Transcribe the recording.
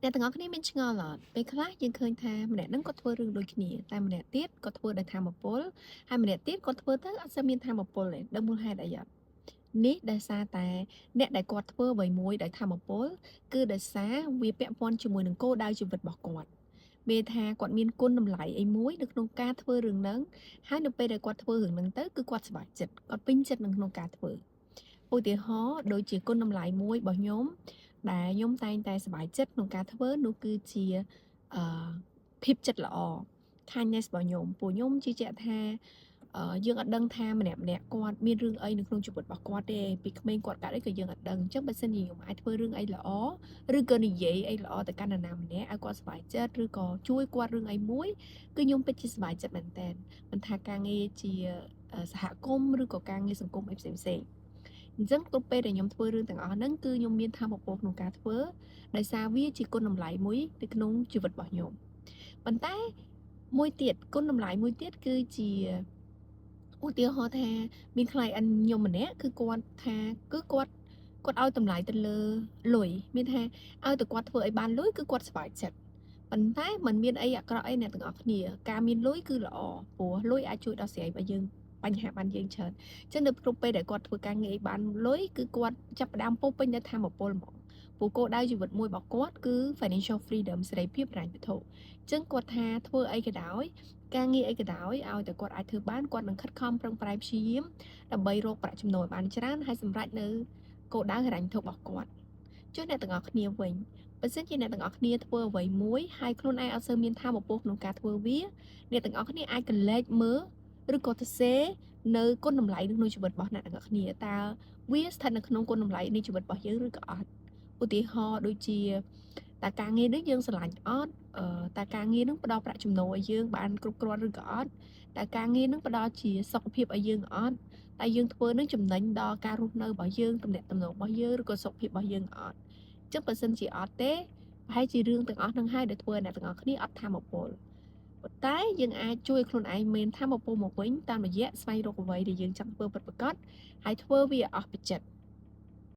អ្នកទាំងអស់គ្នាមានឆ្ងល់អត់ពេលខ្លះយើងឃើញថាម្នាក់ហ្នឹងគាត់ធ្វើរឿងដូចគ្នាតែម្នាក់ទៀតគាត់ធ្វើដោយថាមពលហើយម្នាក់ទៀតគាត់ធ្វើទៅអត់សូវមានថាមពលទេដឹងមូលហេតុអីអត់នេះដោយសារតែអ្នកដែលគាត់ធ្វើអ្វីមួយដោយថាមពលគឺដោយសារវាពាក់ព័ន្ធជាមួយនឹងគោលដៅជីវិតរបស់គាត់មានថាគាត់មានគុណតម្លៃអីមួយនៅក្នុងការធ្វើរឿងហ្នឹងហើយនៅពេលដែលគាត់ធ្វើរឿងហ្នឹងទៅគឺគាត់សប្បាយចិត្តគាត់ពេញចិត្តនៅក្នុងការធ្វើឧទាហរណ៍ដូចជាគុណតម្លៃមួយរបស់ខ្ញុំដែលខ្ញុំតែងតែសប្បាយចិត្តក្នុងការធ្វើនោះគឺជាអឺភាពចិត្តល្អ kindness របស់ខ្ញុំពួកខ្ញុំជឿជាក់ថាយើងអត់ដឹងថាម្នាក់គាត់មានរឿងអីនៅក្នុងជីវិតរបស់គាត់ទេពីក្មេងគាត់កើតអីក៏យើងអត់ដឹងអញ្ចឹងបើសិនជាខ្ញុំអាចធ្វើរឿងអីល្អឬក៏និយាយអីល្អទៅកាន់នរណាម្នាក់ឲ្យគាត់សប្បាយចិត្តឬក៏ជួយគាត់រឿងអីមួយគឺខ្ញុំពិតជាសប្បាយចិត្តមែនតើមិនថាការងារជាសហគមន៍ឬក៏ការងារសង្គមអីផ្សេងៗអញ្ចឹងគ្រប់ពេលដែលខ្ញុំធ្វើរឿងទាំងអស់ហ្នឹងគឺខ្ញុំមានថាមពលក្នុងការធ្វើដោយសារវាជាគុណតម្លៃមួយនៅក្នុងជីវិតរបស់ខ្ញុំប៉ុន្តែមួយទៀតគុណតម្លៃមួយទៀតគឺជាឧទាហរណ៍ថាមាន client ខ្ញុំម្នាក់គឺគាត់ថាគឺគាត់ឲ្យតម្លៃទៅលើលុយមានថាឲ្យតែគាត់ធ្វើឲ្យបានលុយគឺគាត់សប្បាយចិត្តប៉ុន្តែมันមានអីអាក្រក់អីអ្នកទាំងអស់គ្នាការមានលុយគឺល្អព្រោះលុយអាចជួយដោះស្រាយរបស់យើងបញ្ហាបានយើងច្រើនអញ្ចឹងនៅគ្រប់ពេលដែលគាត់ធ្វើការងារឲ្យបានលុយគឺគាត់ចាប់ផ្ដើមពោរពេញនៅថាមពលហ្មងព្រោះគោលដៅជីវិតមួយរបស់គាត់គឺ financial freedom សេរីភាពហិរញ្ញវត្ថុអញ្ចឹងគាត់ថាធ្វើអីក៏ដោយការងារអីក៏ដោយឲ្យតែគាត់អាចធ្វើបានគាត់នឹងខិតខំប្រឹងប្រែងព្យាយាមដើម្បីរកប្រាក់ចំណូលបានច្រើនហើយសម្រេចនៅគោលដៅហិរញ្ញវត្ថុរបស់គាត់ចុះអ្នកទាំងអស់គ្នាវិញបើសិនជាអ្នកទាំងអស់គ្នាធ្វើអ្វីមួយហើយខ្លួនឯងអត់សូវមានថាមពលក្នុងការធ្វើវាអ្នកទាំងអស់គ្នាអាចកលែកមើលឬក៏ទៅសេនៅគុណតម្លៃក្នុងជីវិតរបស់អ្នកទាំងអស់គ្នាតើវាស្ថិតនៅក្នុងគុណតម្លៃនៃជីវិតរបស់យើងឬក៏អត់ឧទាហរណ៍ដូចជាតើការងារនេះយើងស្រឡាញ់អត់តើការងារនឹងផ្ដល់ប្រាក់ចំណូលឲ្យយើងបានគ្រប់គ្រាន់ឬក៏អត់តើការងារនឹងផ្ដល់ជាសុខភាពឲ្យយើងអត់តែយើងធ្វើនឹងចំណេញដល់ការរស់នៅរបស់យើងទំនាក់ទំនងរបស់យើងឬក៏សុខភាពរបស់យើងអត់ចឹងបើសិនជាអត់ទេប្រហែលជារឿងទាំងអស់នឹងហើយដែលធ្វើឲ្យអ្នកទាំងអស់គ្នាអត់ថាមពលប៉ុន្តែយើងអាចជួយខ្លួនឯងមានថាមពលមកវិញតាមរយៈស្វែងរកអ្វីដែលយើងចង់ធ្វើពិតប្រាកដហើយធ្វើវាអស់ពីចិត្ត